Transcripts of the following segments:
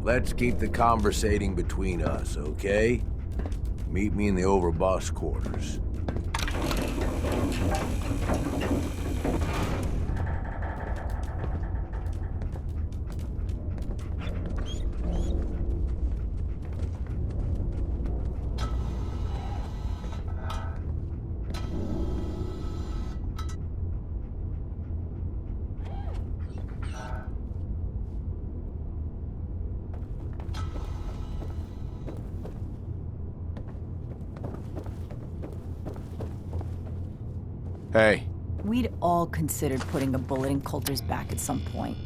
Let's keep the conversating between us, okay? Meet me in the overboss quarters. Hey. We'd all considered putting a bullet in Coulter's back at some point.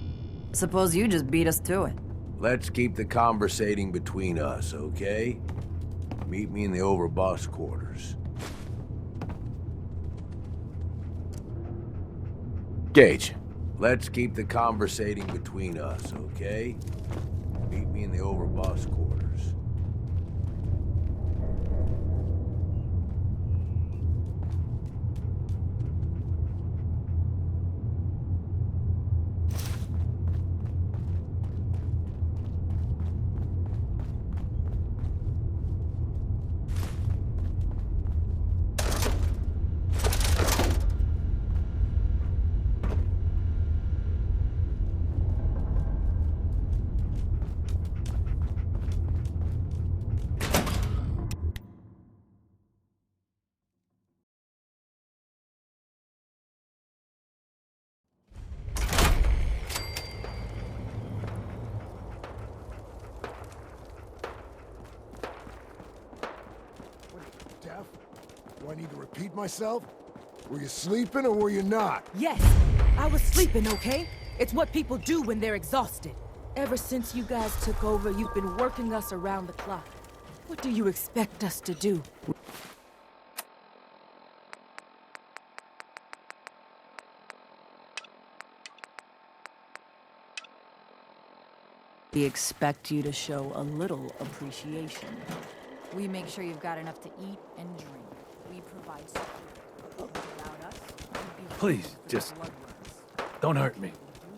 Suppose you just beat us to it. Let's keep the conversating between us, okay? Meet me in the overboss quarters. Gage. Let's keep the conversating between us, okay? Meet me in the overboss quarters. Deaf? Do I need to repeat myself? Were you sleeping or were you not? Yes, I was sleeping, okay? It's what people do when they're exhausted. Ever since you guys took over, you've been working us around the clock. What do you expect us to do? We expect you to show a little appreciation. We make sure you've got enough to eat and drink. We provide security. Without us, you'd be Please, hungry for just bloodworms. don't hurt me.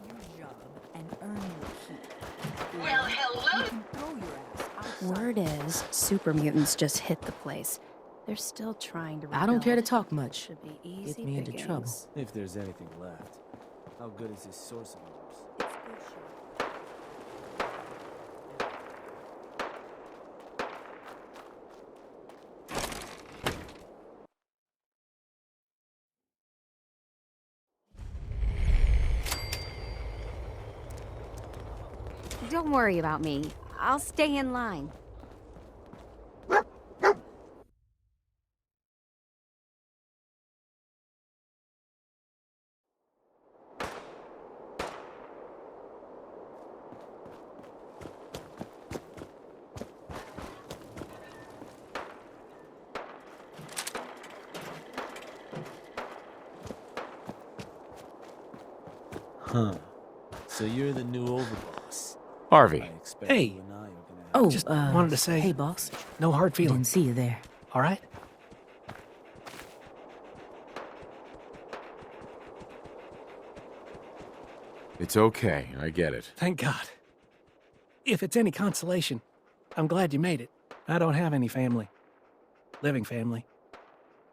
Do your job and earn your keep. Well, hello. You can throw your ass outside. Word is, super mutants just hit the place. They're still trying to I don't care to rebuild. talk much. Should be easy Get me into pickings. trouble. If there's anything left. How good is this source of yours? Don't worry about me. I'll stay in line. Huh. So you're the new overboss. Harvey. I expect Hey. you and I are gonna have Oh, Just wanted to say, hey, boss. no hard Didn't feelings, see you there. all right? It's okay, I get it. Thank God. If it's any consolation, I'm glad you made it. I don't have any family. Living family.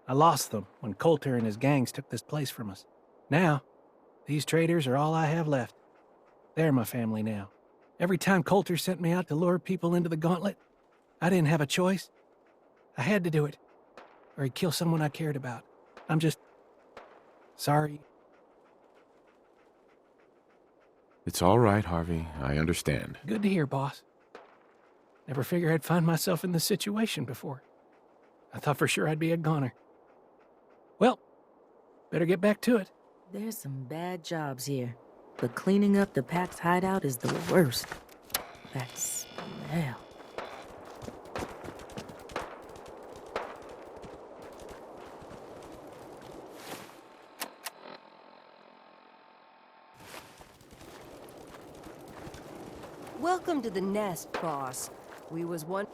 I lost them when Coulter and his gangs took this place from us. Now, these traitors are all I have left. They're my family now. Every time Coulter sent me out to lure people into the gauntlet, I didn't have a choice. I had to do it, or he'd kill someone I cared about. I'm just sorry. It's all right, Harvey. I understand. Good to hear, boss. Never figured I'd find myself in this situation before. I thought for sure I'd be a goner. Well, better get back to it. There's some bad jobs here, but cleaning up the Pack's hideout is the worst. That smell. Welcome to the nest, boss. We was wondering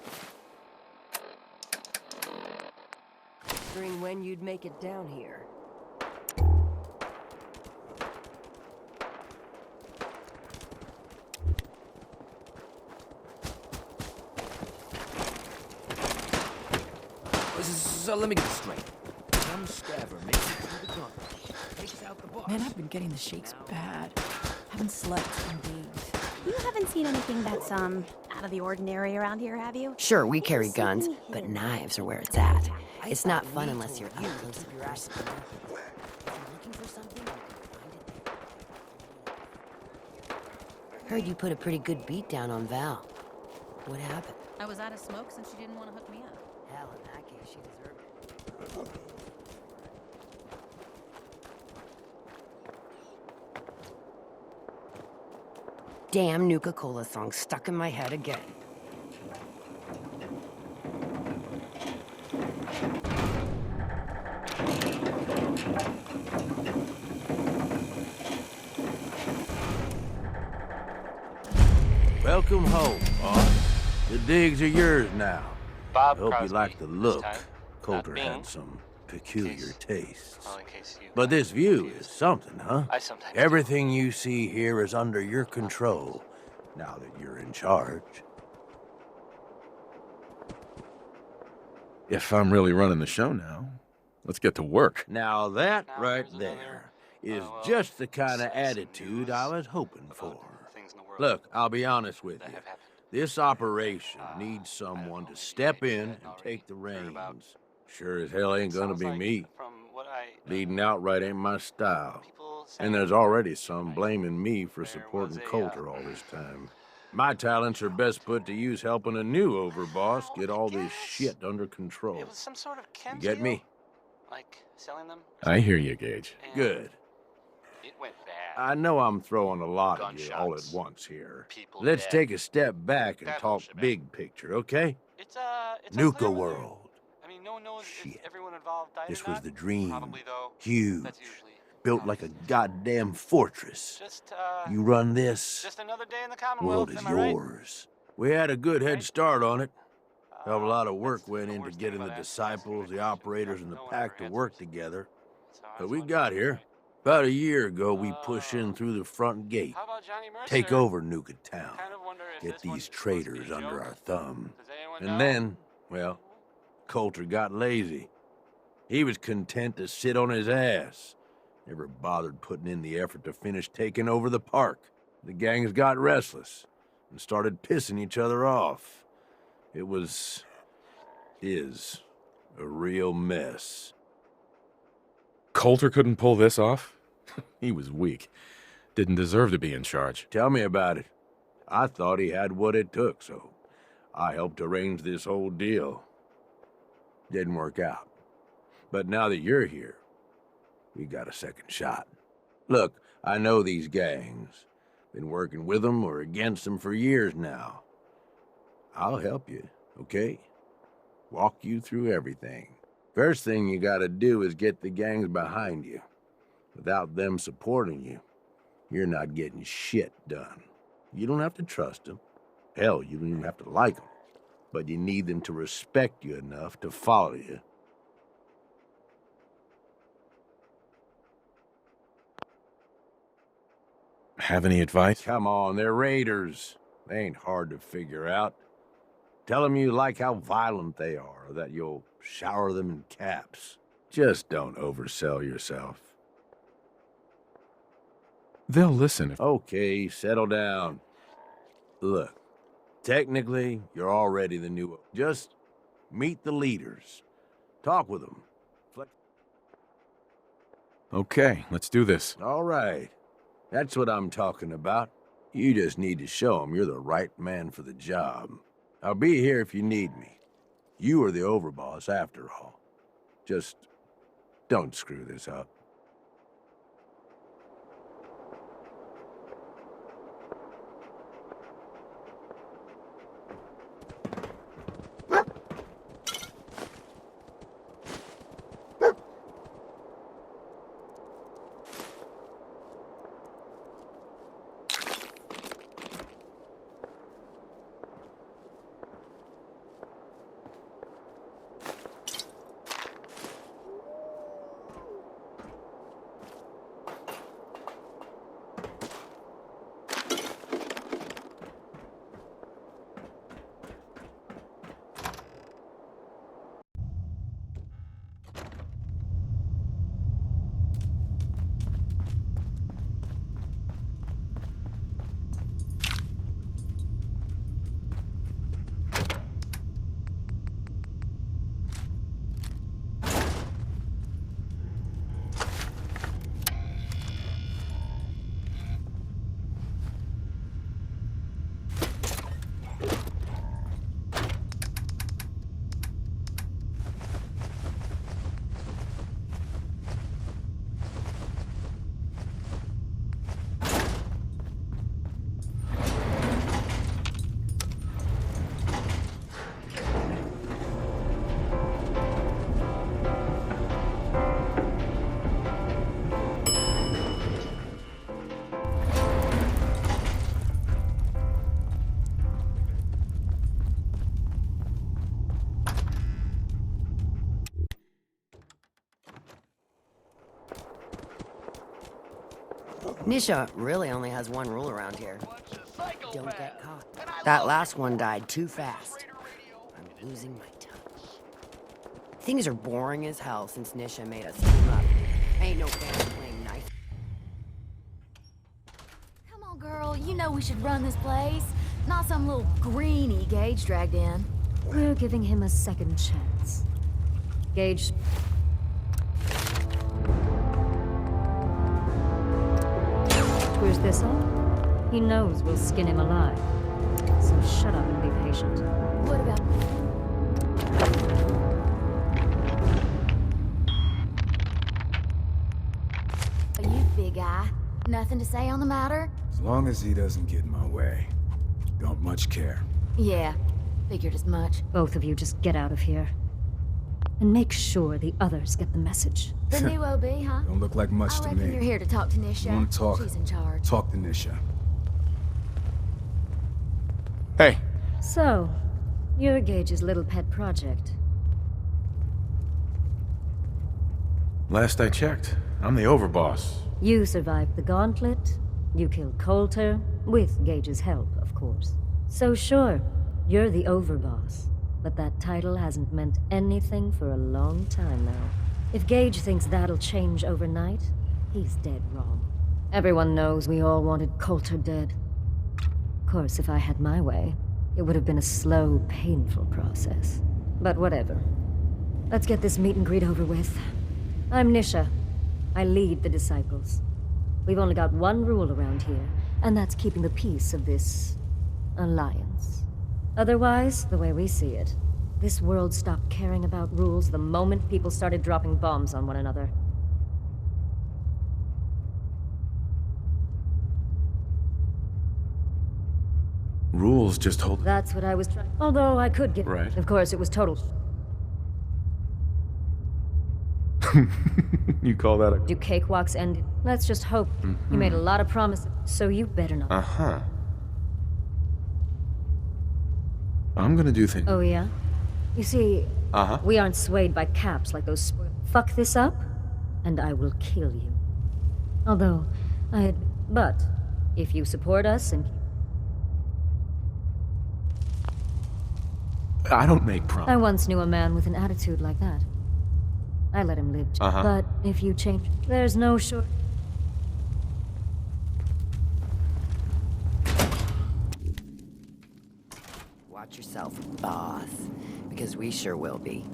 when you'd make it down here. So let me get this straight. Some scabber makes it through the gauntlet, takes out the boss. Man, I've been getting the shakes bad. Haven't slept in days. You haven't seen anything that's, out of the ordinary around here, have you? Sure, we carry guns, but knives are where it's at. It's not fun unless you're up close and personal. If you're looking for something, you can find it there. Heard you put a pretty good beat down on Val. What happened? I was out of smoke since she didn't want to hook me up. Hell, in that case, she deserved it. Damn Nuka-Cola song stuck in my head again. Welcome home, boss. The digs are yours now. Bob I hope you Crosby like the this look. time, Coulter not Bing. had some peculiar tastes. Well, in case you But this view is something, huh? I sometimes do. Everything you see here is under your control, now that you're in charge. If I'm really running the show now, let's get to work. Now that Now right there's there is well, just the kind of some attitude I was hoping about for. things in the world Look, I'll be honest with that you. have happened. This operation needs I don't someone know, to maybe step you in hadn't and already take the heard about- reins. Sure as hell ain't gonna Sounds be like me. From what I Leading outright ain't my style. people And saying there's already some tonight, blaming me for there supporting was a, Coulter all this time. My talents are best put to use helping a new overboss get all this shit under control. it was some sort of You chem get deal? me? Like selling them? I hear you, Gage. And Good. It went bad. I know I'm throwing a lot at you all at Gunshots. once here. People Let's dead. take a step back and That whole talk shebang. big picture, okay? It's Nuka unclear whether- World. I mean, no one knows Shit. if everyone involved died This or was not. the dream. Probably though. Huge. That's usually Built like a goddamn fortress. just You run this, just another day in the world Commonwealth. is Am I right? yours. We had a good head Right? start on it. Hell of a lot of work That's went the into worst thing getting the about asking disciples, that the question. operators, and the No one pack ever to answers. work together. So I But was we wondering, got here. About a year ago, we pushed in through the front gate. How about Johnny Mercer? Take over Nuka Town. Kind of wonder if Get this one's these supposed to be a traitors under joke. our thumb. Does anyone And know? then, well, Coulter got lazy. He was content to sit on his ass. Never bothered putting in the effort to finish taking over the park. The gangs got restless and started pissing each other off. It is a real mess. Coulter couldn't pull this off? He was weak. Didn't deserve to be in charge. Tell me about it. I thought he had what it took, so I helped arrange this whole deal. Didn't work out. But now that you're here, we got a second shot. Look, I know these gangs. Been working with them or against them for years now. I'll help you, okay? Walk you through everything. First thing you gotta do is get the gangs behind you. Without them supporting you, you're not getting shit done. You don't have to trust them. Hell, you don't even have to like them. But you need them to respect you enough to follow you. Have any advice? Come on, they're raiders. They ain't hard to figure out. Tell them you like how violent they are, or that you'll shower them in caps. Just don't oversell yourself. They'll listen if... Okay, settle down. Look, technically, you're already the new... Just meet the leaders. Talk with them. Okay, let's do this. All right. That's what I'm talking about. You just need to show them you're the right man for the job. I'll be here if you need me. You are the overboss, after all. Just don't screw this up. Nisha really only has one rule around here. Don't get caught. That last one died too fast. I'm losing my touch. Things are boring as hell since Nisha made us team up. Ain't no fan playing knife. Come on, girl. You know we should run this place. Not some little greenie Gage dragged in. We're giving him a second chance. Gage. Screws this up? He knows we'll skin him alive. So shut up and be patient. What about... You big guy. Nothing to say on the matter? As long as he doesn't get in my way. Don't much care. Yeah, figured as much. Both of you just get out of here. And make sure the others get the message. The new OB, huh? Don't look like much I to reckon me. you're here to talk to Nisha. You wanna talk? She's in charge. Talk to Nisha. Hey, So, you're Gage's little pet project. last I checked, I'm the overboss. You survived the gauntlet. You killed Coulter, with Gage's help, of course. So sure, you're the overboss. But that title hasn't meant anything for a long time now. If Gage thinks that'll change overnight, he's dead wrong. Everyone knows we all wanted Coulter dead. Of course, if I had my way, it would have been a slow, painful process. But whatever. Let's get this meet and greet over with. I'm Nisha. I lead the Disciples. We've only got one rule around here, and that's keeping the peace of this... alliance. Otherwise, the way we see it, this world stopped caring about rules the moment people started dropping bombs on one another. Rules just hold... That's what I was trying... Although I could get... Right. Of course, it was total... You call that a... Do cakewalks end? Let's just hope. You made a lot of promises, so you better not... Uh-huh. I'm gonna do things... Oh, yeah? You see, Uh-huh. we aren't swayed by caps like those... Fuck this up, and I will kill you. Although, But, if you support us and... I don't make promises. I once knew a man with an attitude like that. I let him live. Uh-huh. But if you change... There's no short... Watch yourself, boss. Because we sure will be.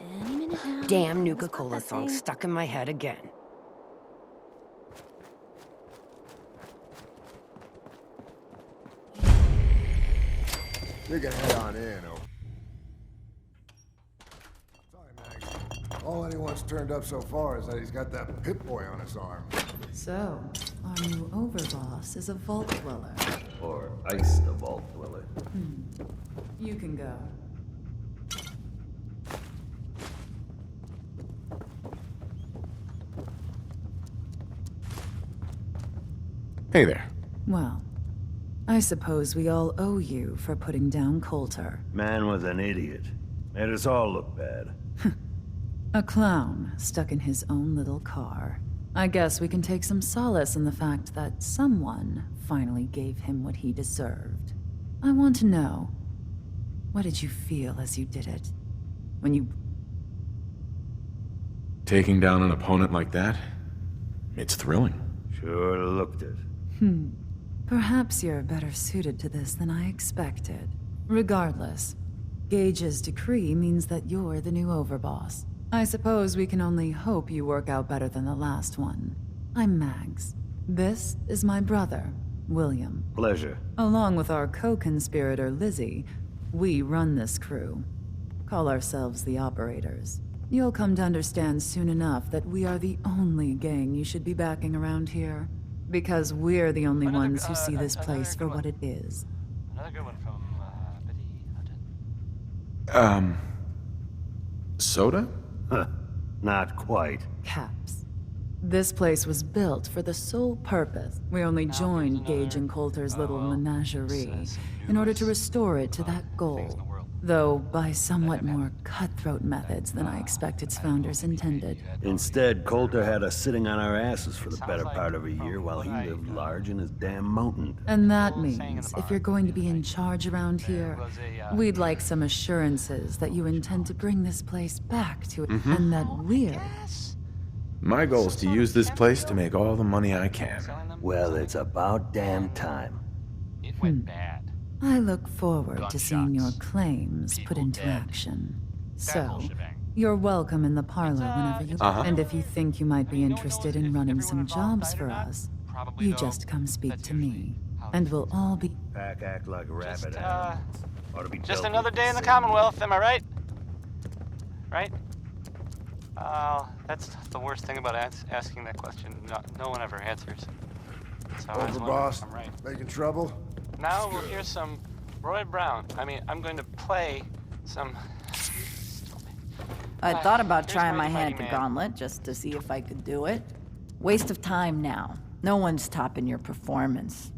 Any minute now. Damn Nuka-Cola song stuck in my head again. We can head on in, oh. Sorry, Max. All anyone's turned up so far is that he's got that Pip-Boy on his arm. So, our new overboss is a vault dweller. Or ice the vault dweller. You can go. Hey there. Well, I suppose we all owe you for putting down Coulter. Man was an idiot. Made us all look bad. A clown stuck in his own little car. I guess we can take some solace in the fact that someone finally gave him what he deserved. I want to know, what did you feel as you did it? When you... Taking down an opponent like that, it's thrilling. Sure looked it. Perhaps you're better suited to this than I expected. Regardless, Gage's decree means that you're the new overboss. I suppose we can only hope you work out better than the last one. I'm Mags. This is my brother, William. Pleasure. Along with our co-conspirator, Lizzie, we run this crew. Call ourselves the Operators. You'll come to understand soon enough that we are the only gang you should be backing around here. Because we're the only ones who see this place for what it is. Another good one from Betty Hutton. Soda? Huh. Not quite. Caps. This place was built for the sole purpose. We only joined Gage and Coulter's little menagerie in order to restore it to that goal. Though by somewhat more cutthroat methods than I expect its founders intended. Instead, Coulter had us sitting on our asses for the better part of a year while he lived large in his damn mountain. And that means, if you're going to be in charge around here, we'd like some assurances that you intend to bring this place back to it, and that we're... My goal is to use this place to make all the money I can. Well, it's about damn time. It went bad. I look forward to seeing your claims put into action. So, you're welcome in the parlor whenever you... And if you think you might be interested in running some jobs for us, you just come speak to me, and we'll all be... Pack act like a rabbit animal. Ought to be Just dealt another with day in the same Commonwealth, am I right? Right? That's the worst thing about asking that question. No one ever answers. So I was wondering Overboss, if I'm right. making trouble? Now we'll hear some Roy Brown. I'm going to play some... I thought about Here's trying where my the hand at the fighting man- gauntlet just to see if I could do it. Waste of time now. No one's topping your performance.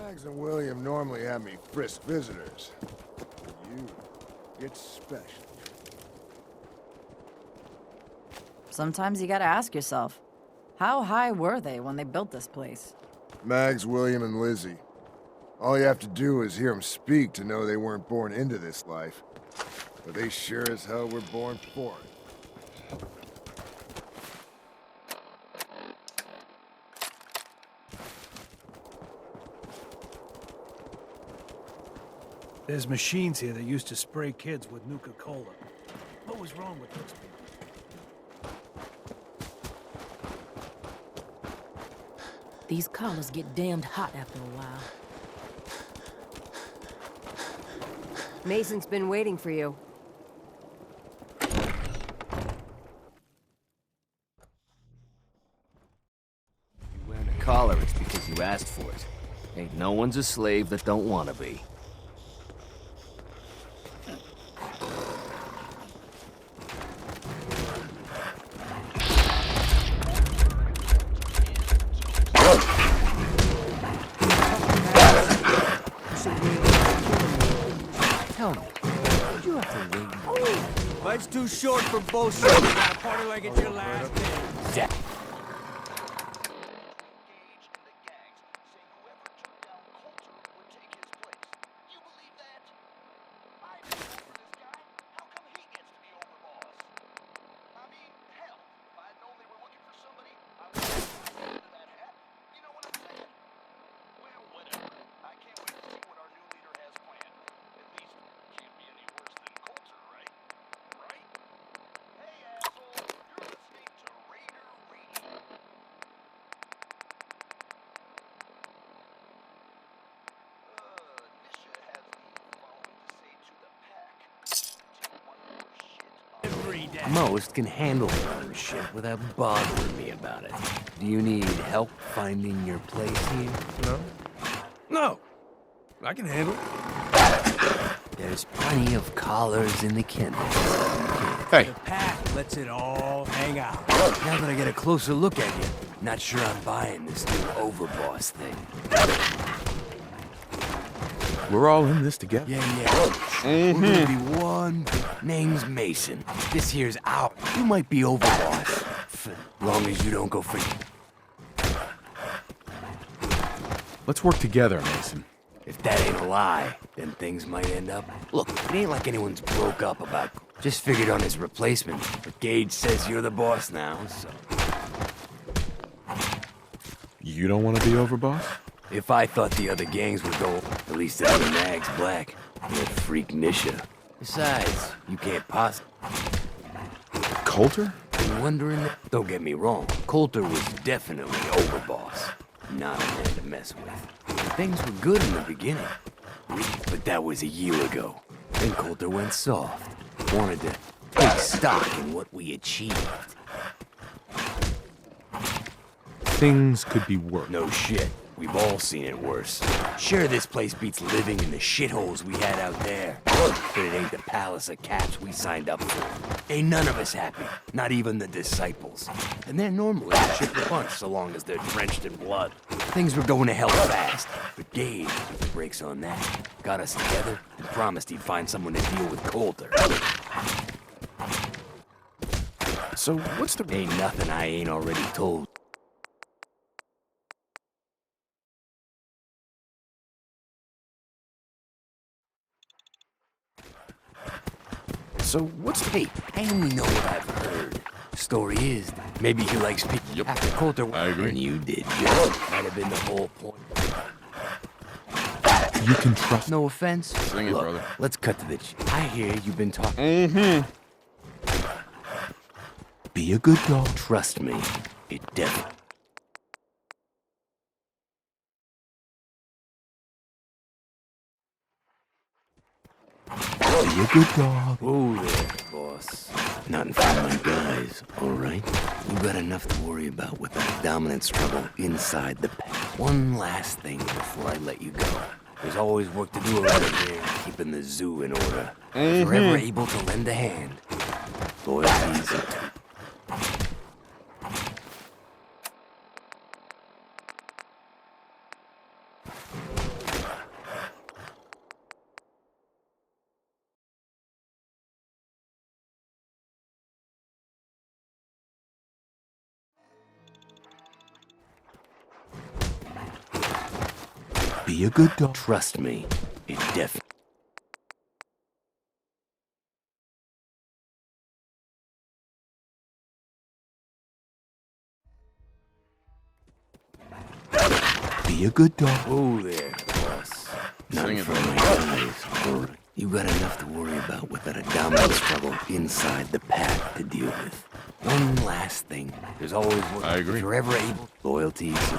Mags and William normally have me frisk visitors. You get special. Sometimes you gotta ask yourself, how high were they when they built this place? Mags, William, and Lizzie. All you have to do is hear them speak to know they weren't born into this life. But they sure as hell were born for it. There's machines here that used to spray kids with Nuka-Cola. What was wrong with those people? These collars get damned hot after a while. Mason's been waiting for you. You wearing a collar, it's because you asked for it. Ain't no one's a slave that don't want to be. Tell me, did you have to wait? Life's too short for bullshit. You gotta party like it's your last day. Most can handle their own shit without bothering me about it. Do you need help finding your place here? No, I can handle it. There's plenty of collars in the kennel. Hey. The pack lets it all hang out. Now that I get a closer look at you, not sure I'm buying this new overboss thing. We're all in this together. Yeah. We're gonna be one. Name's Mason. This here's out. You might be overboss. Long as you don't go free. Let's work together, Mason. If that ain't a lie, then things might end up... Look, it ain't like anyone's broke up about... Just figured on his replacement. But Gage says you're the boss now, so... You don't want to be overboss? If I thought the other gangs would go, at least the other Nags Black, that freak Nisha. Besides, you can't possibly... Coulter? Been wondering... Don't get me wrong, Coulter was definitely overboss. Not a man to mess with. Things were good in the beginning. But that was a year ago. Then Coulter went soft. Wanted to take stock in what we achieved. Things could be worse. No shit. We've all seen it worse. Sure, this place beats living in the shitholes we had out there. But it ain't the palace of caps we signed up for. Ain't none of us happy. Not even the disciples. And they're normally a shit the bunch so long as they're drenched in blood. Things were going to hell fast. But Gage put the brakes on that. Got us together and promised he'd find someone to deal with Coulter. So what's the... Ain't nothing I ain't already told. So what's the... Hey, I only know what I've heard. Story is, maybe he likes people after Coulter I agree. than you did. Just might have been the whole point. You can trust... No offense. Sing it, Look, brother. let's cut to the I hear you've been talking. Mm-hmm. Be a good dog. Trust me, it definitely... Be a good dog. Oh there, boss. Nothing for my guys, all right? You got enough to worry about with that dominance struggle inside the pack. One last thing before I let you go. There's always work to do around here, keeping the zoo in order. If you're ever able to lend a hand, loyalty's a two. Be a good dog. Trust me, it definitely... Be a good dog. Oh there, boss. Nothing for my guys. All right. You got enough to worry about without a dominant struggle inside the pack to deal with. One last thing. There's always work. I agree. If you're ever able, loyalty is...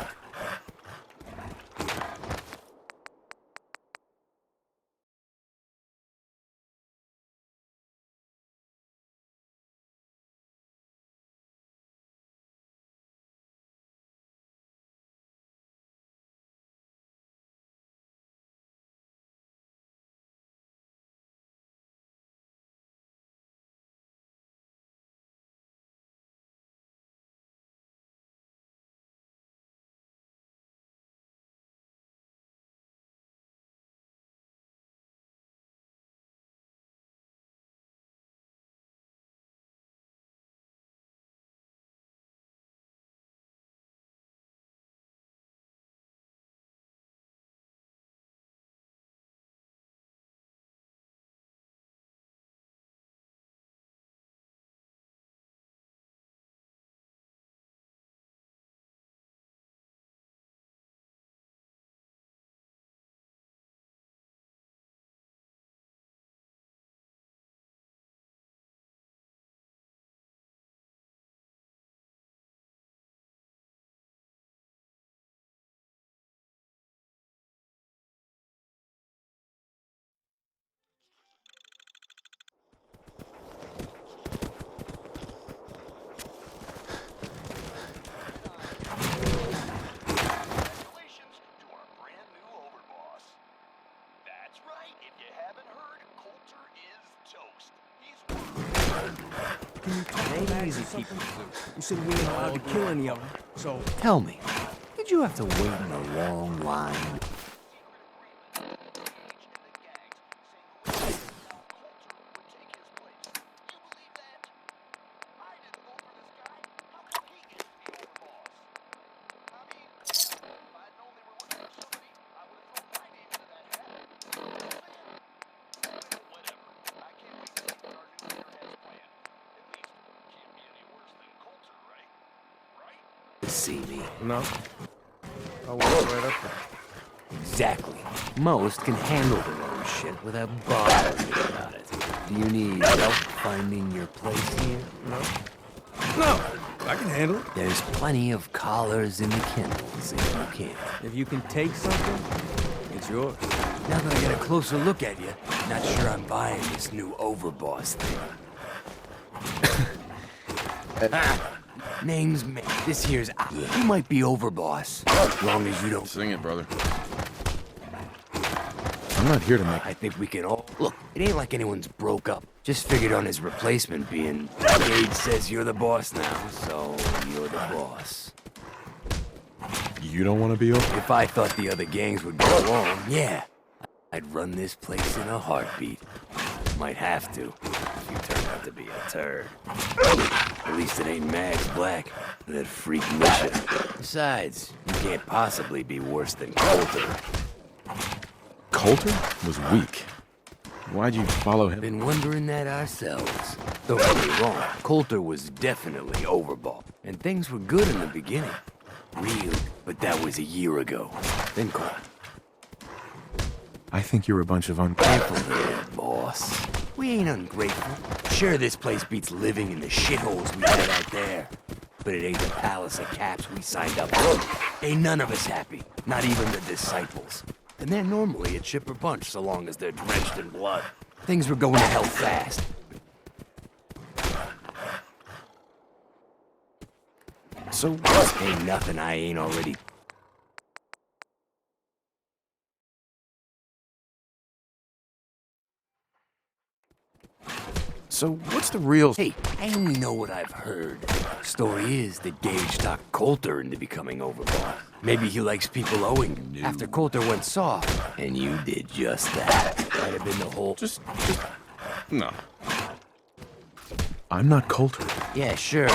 Easy, people. You said we ain't allowed to kill any of them, so... Tell me, did you have to wait in a long line? see me. No. I'll walk right up there. Exactly. Most can handle their own shit without bothering me about it. Do you need help finding your place here? No, I can handle it. There's plenty of collars in the kennels if you can't. If you can take something, it's yours. Now that I get a closer look at you, not sure I'm buying this new overboss thing. Name's this here's you might be overboss, as long as you don't sing it, brother. I'm not here to make. I think we can all look. It ain't like anyone's broke up. Just figured on his replacement being. Gage says you're the boss now, so you're the boss. You don't want to be over? If I thought the other gangs would go along, yeah, I'd run this place in a heartbeat. Might have to, if you turn out to be a turd. At least it ain't Max Black, that freak Misha. Besides, you can't possibly be worse than Coulter. Coulter was weak. Why'd you follow him? Been wondering that ourselves. Don't get me wrong, Coulter was definitely overbought, and things were good in the beginning. Real, but that was a year ago. Then Coulter. I think you're a bunch of ungrateful. Careful there, boss. We ain't ungrateful. Sure, this place beats living in the shitholes we had out there. But it ain't the palace of caps we signed up for. Ain't none of us happy, not even the disciples. And they're normally a chipper bunch so long as they're drenched in blood. Things were going to hell fast. So ain't nothing I ain't already... So what's the real... Hey, I only know what I've heard. Story is that Gage talked Coulter into becoming overboss. Maybe he likes people owing after Coulter went soft. And you did just that. Might have been the whole... Just... No. I'm not Coulter. Yeah, sure.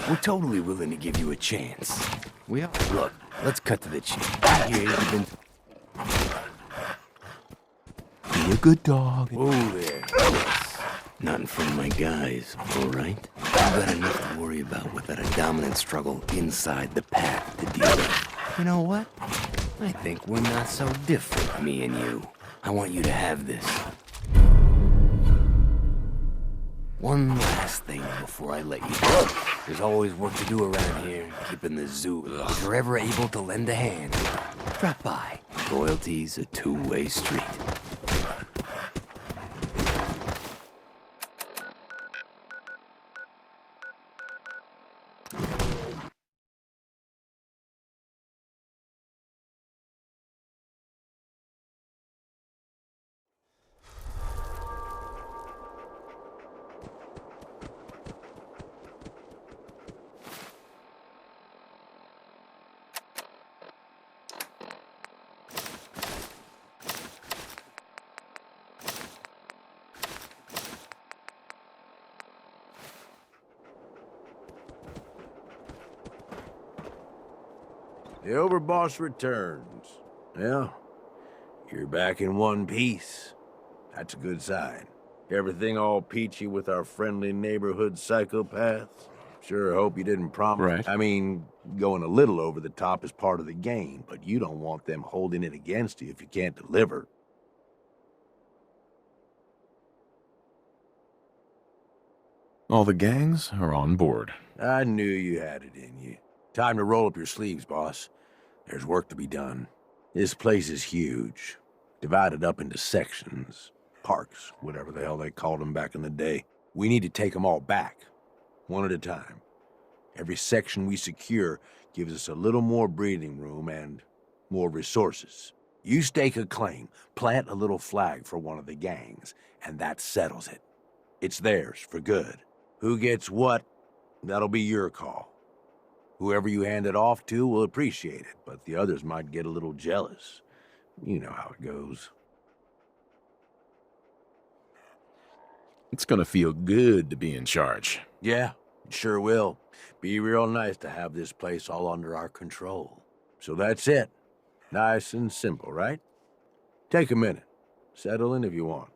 We're totally willing to give you a chance. We are. Look, let's cut to the chase. I hear you've been... Be a good dog. Whoa there. Nothing from my guys, all right? You've got enough to worry about without a dominant struggle inside the pack to deal with. You know what? I think we're not so different, me and you. I want you to have this. One last thing before I let you go. There's always work to do around here, keeping the zoo. If you're ever able to lend a hand, drop by. Loyalty's a two-way street. The overboss returns. Well, you're back in one piece. That's a good sign. Everything all peachy with our friendly neighborhood psychopaths? Sure hope you didn't promise. Right. I mean, going a little over the top is part of the game, but you don't want them holding it against you if you can't deliver. All the gangs are on board. I knew you had it in you. Time to roll up your sleeves, boss. There's work to be done. This place is huge. Divided up into sections. Parks, whatever the hell they called them back in the day. We need to take them all back. One at a time. Every section we secure gives us a little more breathing room and more resources. You stake a claim, plant a little flag for one of the gangs, and that settles it. It's theirs for good. Who gets what, that'll be your call. Whoever you hand it off to will appreciate it, but the others might get a little jealous. You know how it goes. It's gonna feel good to be in charge. Yeah, it sure will. Be real nice to have this place all under our control. So that's it. Nice and simple, right? Take a minute. Settle in if you want.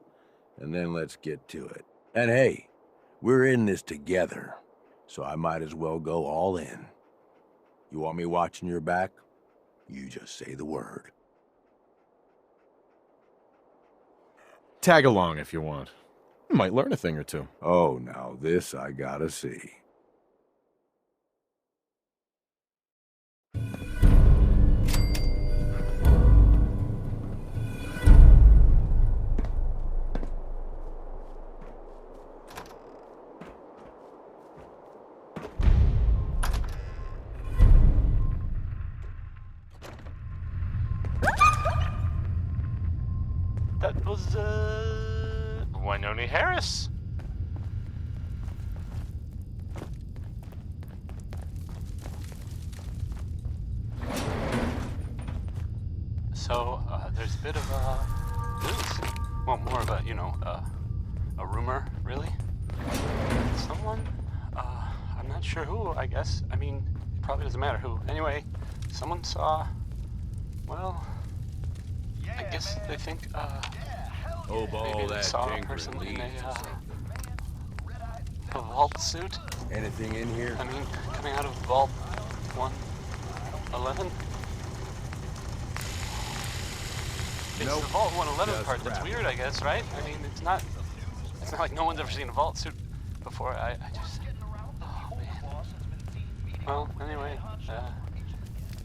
And then let's get to it. And hey, we're in this together, so I might as well go all in. You want me watching your back? You just say the word. Tag along if you want. You might learn a thing or two. Oh, now this I gotta see. That was, Winona Harris. So, there's a bit of, news. Well, more of a, you know, a rumor, really. Someone, I'm not sure who, I guess. I mean, it probably doesn't matter who. Anyway, someone saw, well, I guess they think, Oh, maybe all they that saw a tinkering person in leads to a vault suit. anything in here? I mean, coming out of Vault 111. It's Nope. the Vault 111 Just part that's crap. weird, I guess, right? I mean, it's not like no one's ever seen a vault suit before. I just, oh man. Well, anyway,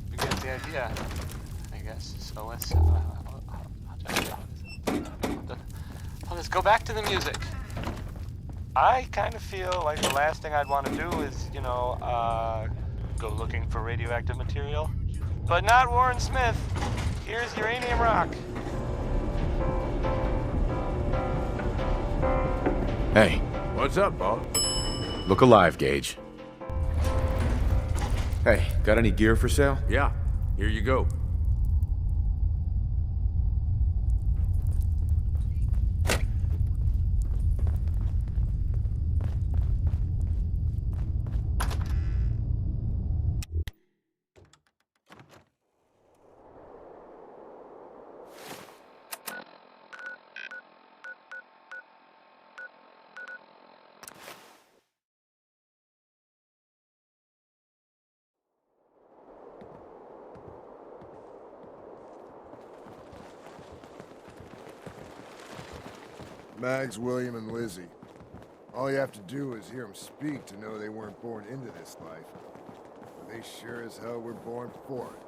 we get the idea, I guess. So let's, I'll just go back to the music. I kind of feel like the last thing I'd want to do is, you know, go looking for radioactive material. But not Warren Smith. Here's Uranium Rock. Hey, What's up, boss? look alive, Gage. Hey, got any gear for sale? Yeah, here you go. Mags, William, and Lizzie. All you have to do is hear them speak to know they weren't born into this life. But they sure as hell were born for it.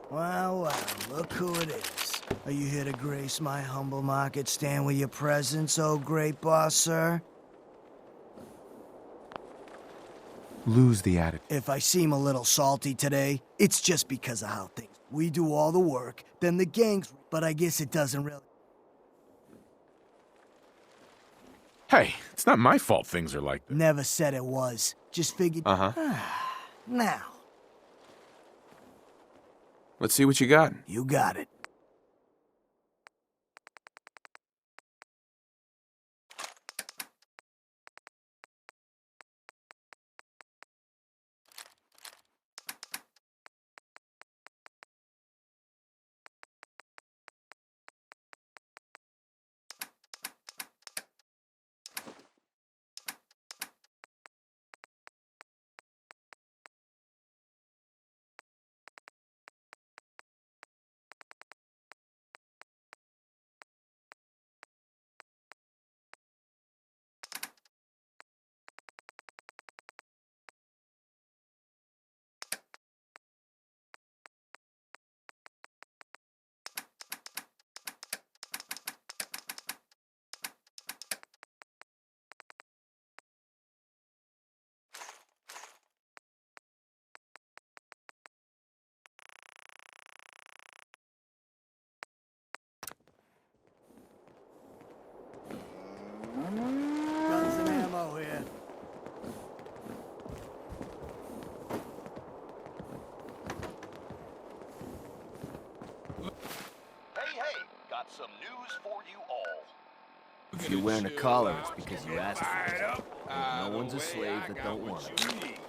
Well, look who it is. Are you here to grace my humble market stand with your presence, oh great boss, sir? Lose the attitude. If I seem a little salty today, it's just because of how things. We do all the work, then the gangs, but I guess it doesn't really. Hey, it's not my fault things are like this. Never said it was. Just figured. Now, Let's see what you got. you got it. Guns and ammo here. Hey, got some news for you all. If you're wearing a collar, it's because you asked for it. No one's a slave that don't want it.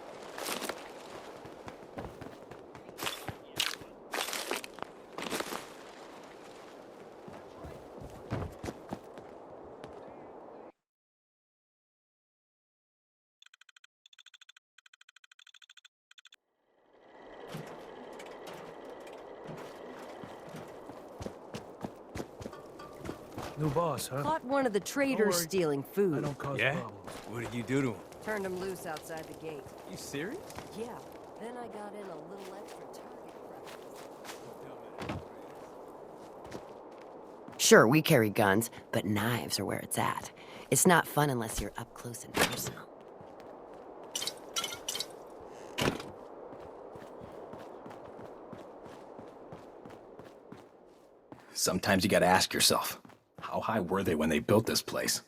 New boss, huh? Caught one of the traders worry. stealing food. I don't cause Yeah? problems. What did you do to him? Turned him loose outside the gate. You serious? Yeah. Then I got in a little extra target practice. Sure, we carry guns, but knives are where it's at. It's not fun unless you're up close and personal. Sometimes you gotta ask yourself, how high were they when they built this place?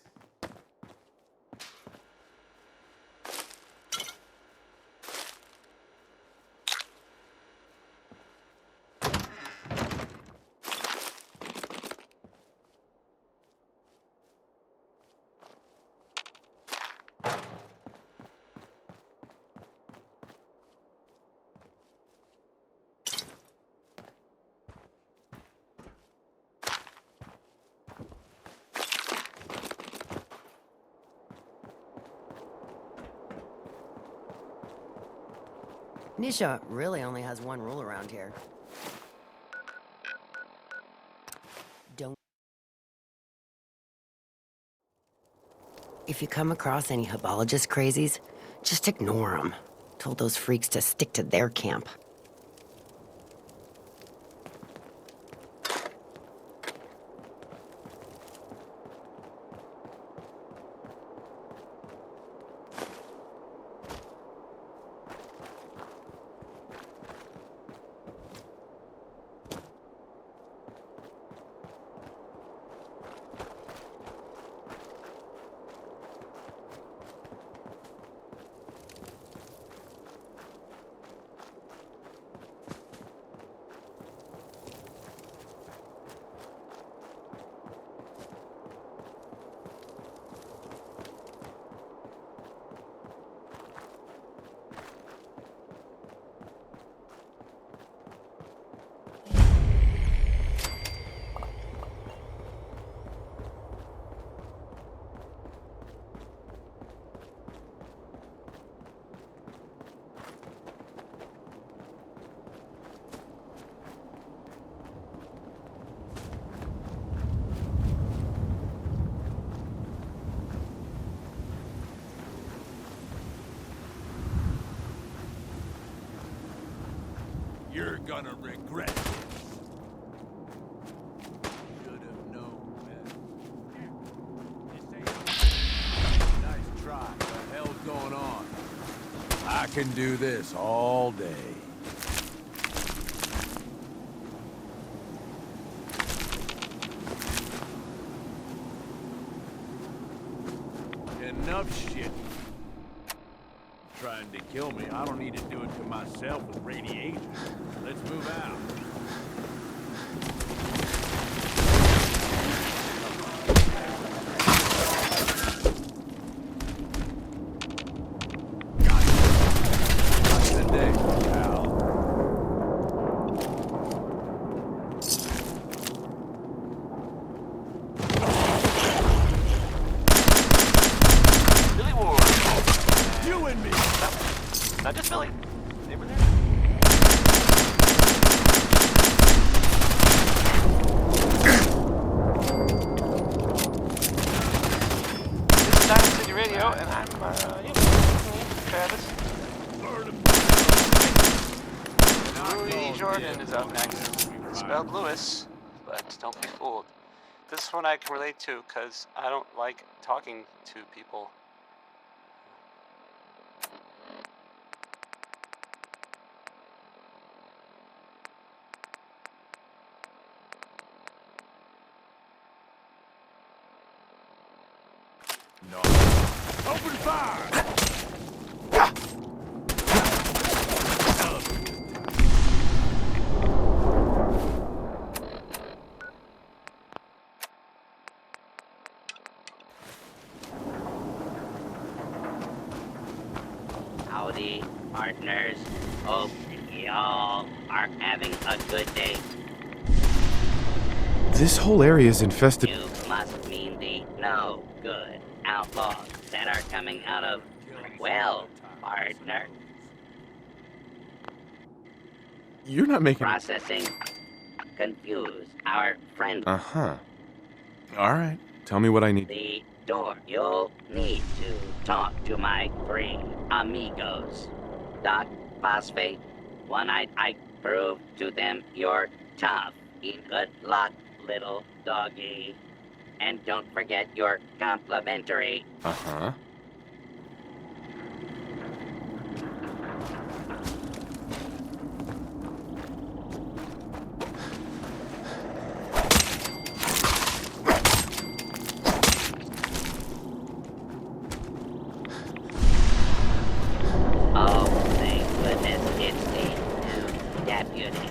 Nisha really only has one rule around here. Don't. If you come across any Hebologist crazies, just ignore them. Told those freaks to stick to their camp. You're gonna regret this. Should have known better. Nice try. What the hell's going on? I can do this all day. Enough shit. Trying to kill me. I don't need to do it to myself with radiation. Let's move out. What's the day, pal? Billy Ward. You and me. Not just Billy. They were there. This is Diamond City Radio, and I'm, Travis. Louis Jordan is up next. It's spelled Lewis, but don't be fooled. This one I can relate to, because I don't like talking to people. No. Open fire! Howdy, partners. Hope y'all are having a good day. This whole area is infested. You must mean the no good outlaws that are coming out of, well, partner. You're not making... Processing. Confuse our friend. Uh-huh. All right. Tell me what I need. The door. You'll need to talk to my 3 amigos. Doc, Phosphate, One-Eyed Ike. Prove to them you're tough. Good luck, little doggy. And don't forget your complimentary. Uh-huh. Oh, thank goodness it's the new deputy.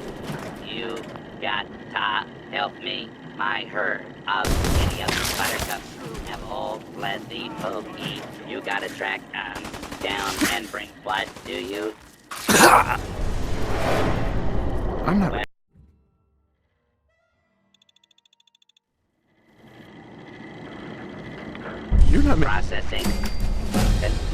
You got to help me. My herd of idiot buttercups have all fled the pokey. You gotta track down and bring. What do you? I'm not. You're not processing.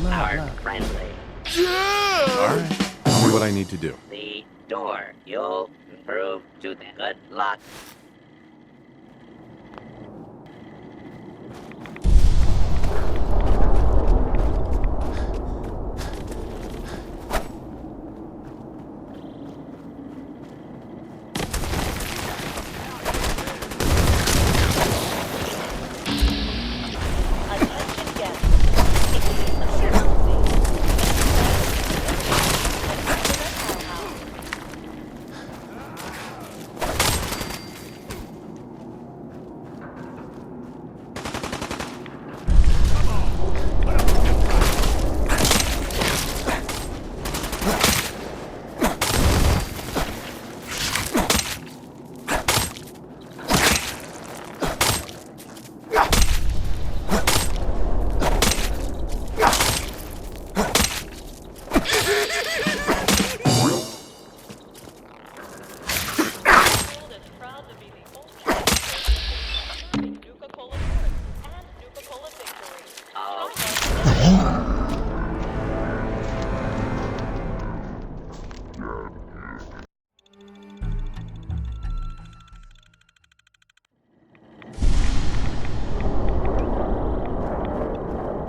Our friendly. All right. Tell me what I need to do. The door. You'll prove to them. Good luck.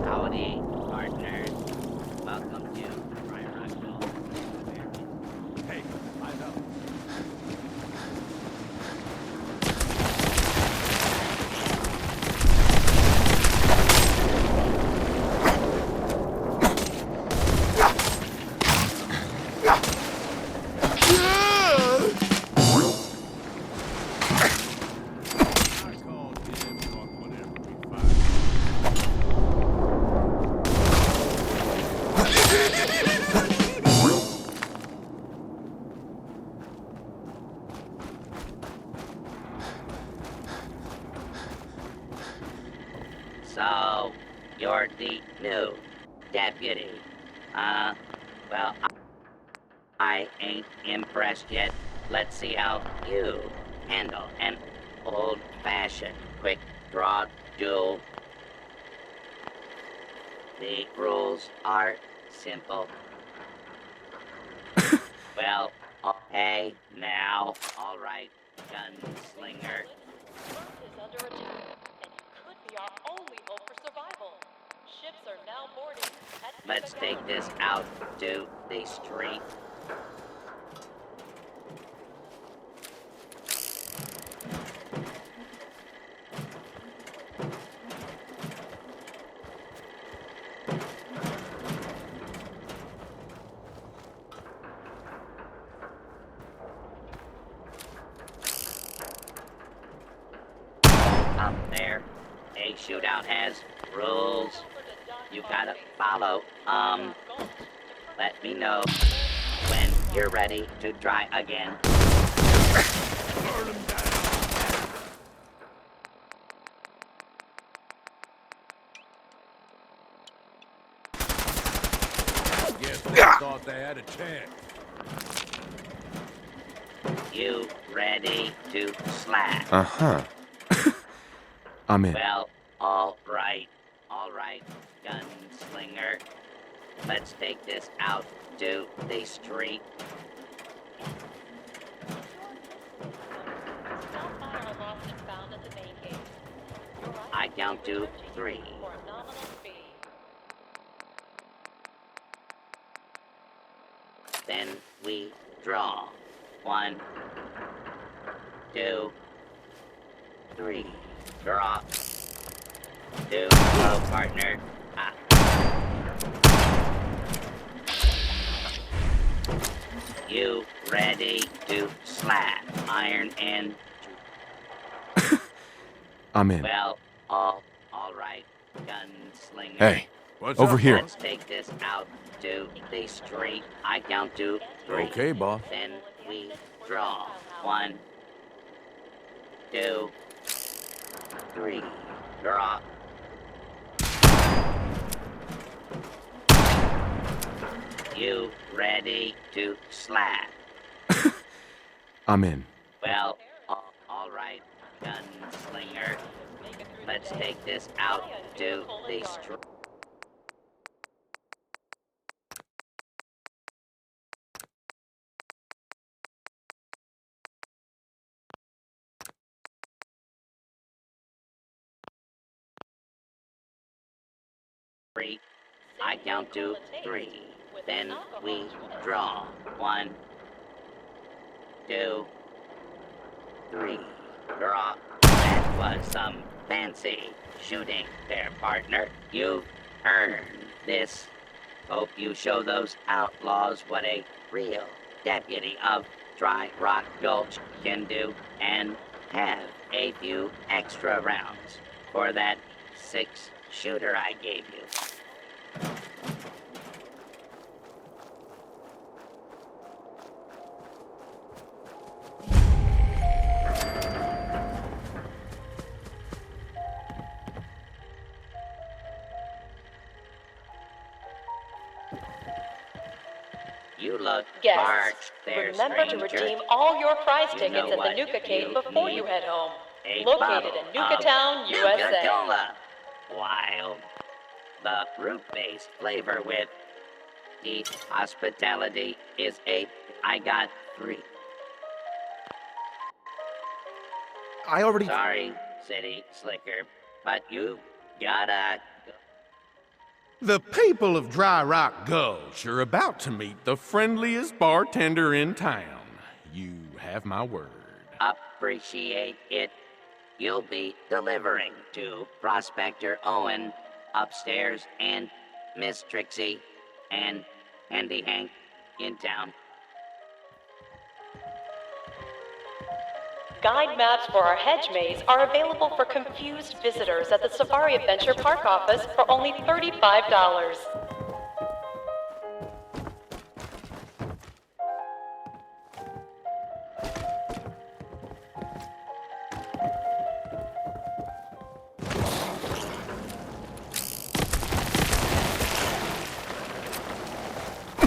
Howdy, partners. Welcome to Briar Rockville. Hey, I know. So, you're the new deputy. Well, I ain't impressed yet. Let's see how you handle an old-fashioned quick draw duel. The rules are simple. Well, hey, now. All right, gunslinger. Is under attack, and you could be our only hope for survival. Ships are now boarding. Let's take this out to the street. Up there, a shootout has rules. You gotta follow. Let me know when you're ready to try again. Guess they thought they had a chance. You ready to slash? Uh-huh. I'm in. Well, all right, gunslinger. Let's take this out to the street. Starfire are lost and found at the main gate. count to 3. Then we draw. 1, 2, 3. Draw. 2. Go, partner. Ah. You ready to slap? Iron and... I'm in. Well, all right. Gunslinger. Hey, over here. Let's take this out to the street. I count to 3. Okay, boss. Then we draw. 1, 2, 3. Draw. You ready to slap? I'm in. Well, all right, gunslinger. Let's take this out to the street. I count to 3. Then we draw. 1, 2, 3. Draw. That was some fancy shooting there, partner. You earned this. Hope you show those outlaws what a real deputy of Dry Rock Gulch can do, and have a few extra rounds for that 6-shooter I gave you. You look Guests, parched there, remember to stranger. redeem all your prize You tickets know at what the Nuka-Cade you before need? you head home. A Located bottle in Nuka-Town, of USA. Nuka-Cola. Wild. The fruit-based flavor with the hospitality is a... I got 3. I already... Sorry, City Slicker, but you gotta... The people of Dry Rock Gulch are about to meet the friendliest bartender in town. You have my word. Appreciate it. You'll be delivering to Prospector Owen upstairs and Miss Trixie and Handy Hank in town. Guide maps for our hedge maze are available for confused visitors at the Safari Adventure Park office for only $35.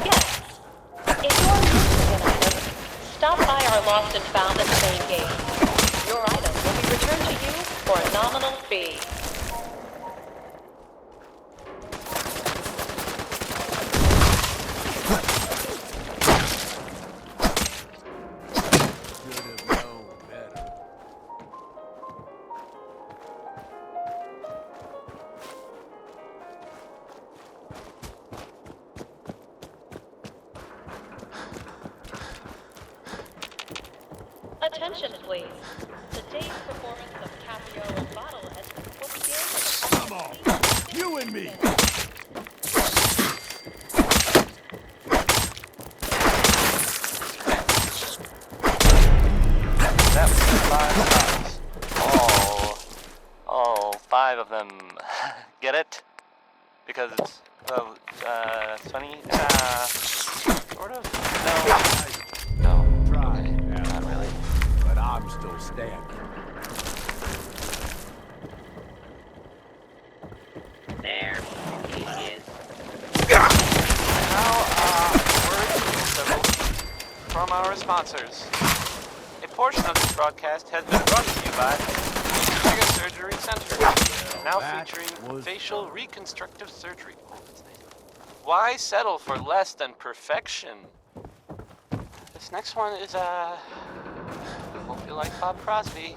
Guests, if you are missing an item, stop by our Lost and Found at the main gate. Your item will be returned to you for a nominal fee. Attention, please. Today's performance of Caprio and Bottlehead will begin with a... Come on, you and me. That was 5 shots. All 5 of them. Get it? Because it's, well, funny, sort of? No. Try. Not really. But I'm still standing. There he is. Now, words from our sponsors. A portion of this broadcast has been brought to you by Mega Surgery Center, now featuring facial reconstructive surgery. Why settle for less than perfection? This next one is, I hope you like Bob Crosby.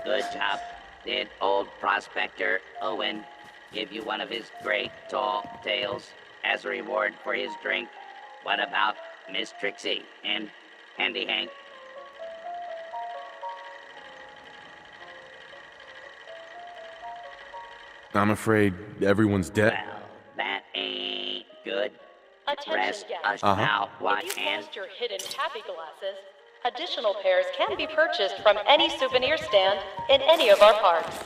Good job. Did old prospector Owen give you one of his great tall tales as a reward for his drink? What about Miss Trixie and Handy Hank? I'm afraid everyone's dead. Well, that ain't good. Attention Rest guests. us now, If you've lost your hidden happy glasses, additional pairs can be purchased from any souvenir stand in any of our parks.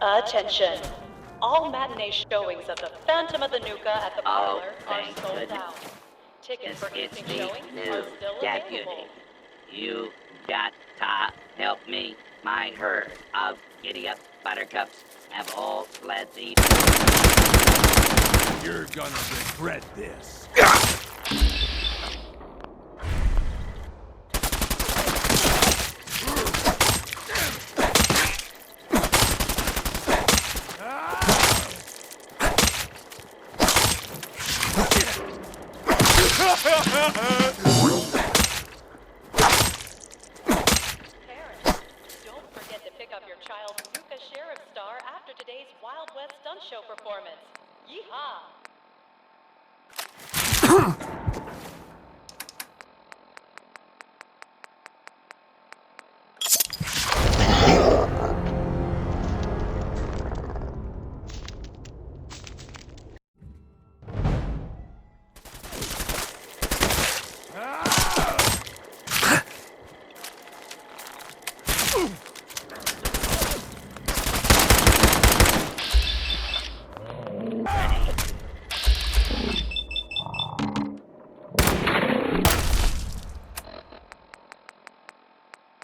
Attention. All matinee showings of The Phantom of the Nuka at the Parlor are sold out. Tickets for It's evening the showings new are still deputy. available. You got to help me. My herd of giddy-up buttercups have all fled the... You're gonna regret this. Don't forget to pick up your child's Nuka Sheriff Star after today's Wild West Stunt Show performance. Yeehaw!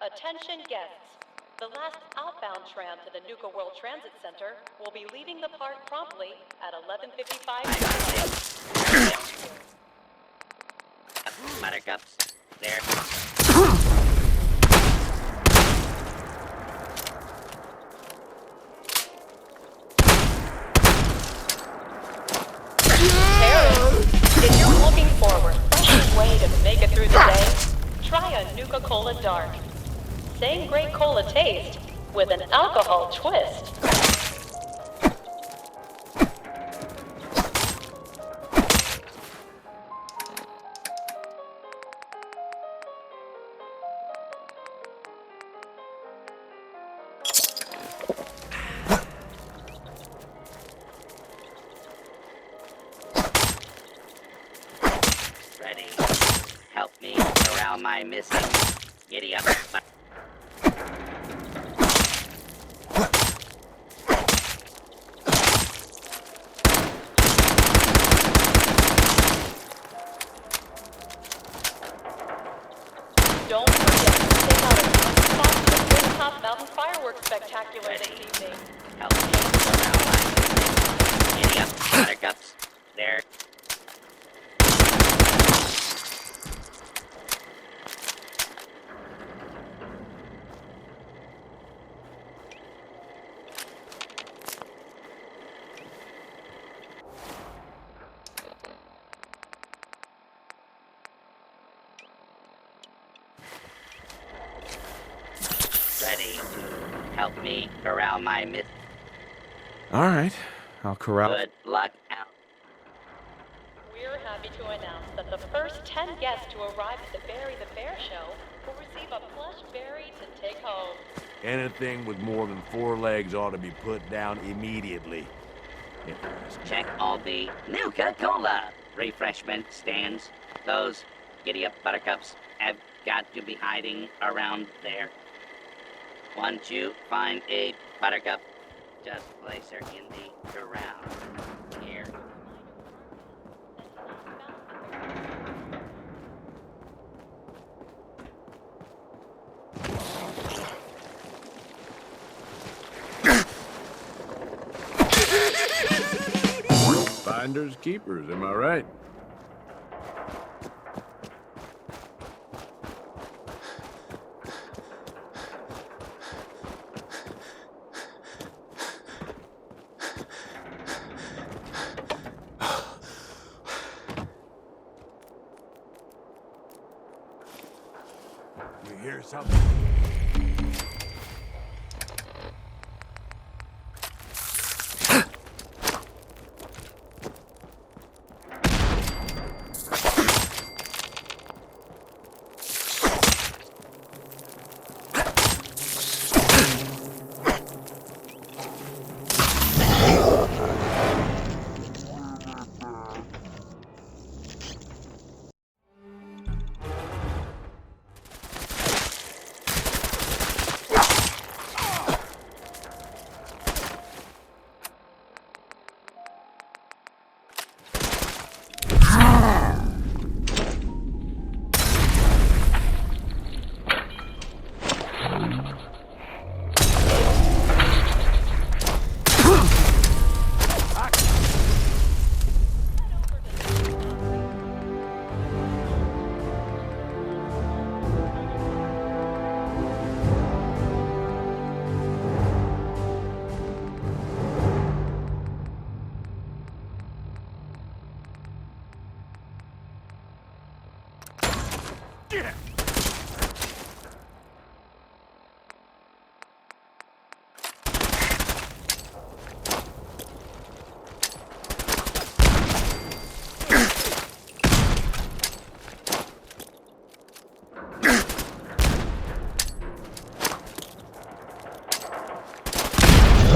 Attention guests. The last outbound tram to the Nuka World Transit Center will be leaving the park promptly at 11:55. Buttercups, there. Parents, if you're looking for a refreshing way to make it through the day, try a Nuka Cola Dark. Same great cola taste with an alcohol twist. Ready. Help me corral my missing giddy-up. Don't forget to check out a spot for the Big Top Mountain Fireworks Spectacular this evening. Help me corral my missing giddy-up buttercups. There. Ready to help me corral my miss. All right, I'll corral. Good luck out. We're happy to announce that the first 10 guests to arrive at the Berry the Bear show will receive a plush berry to take home. Anything with more than 4 legs ought to be put down immediately. Check all the Nuka-Cola refreshment stands. Those giddy-up buttercups have got to be hiding around there. Once you find a buttercup, just place her in the corral. Here. Finders keepers, am I right? You hear something?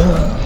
Ugh.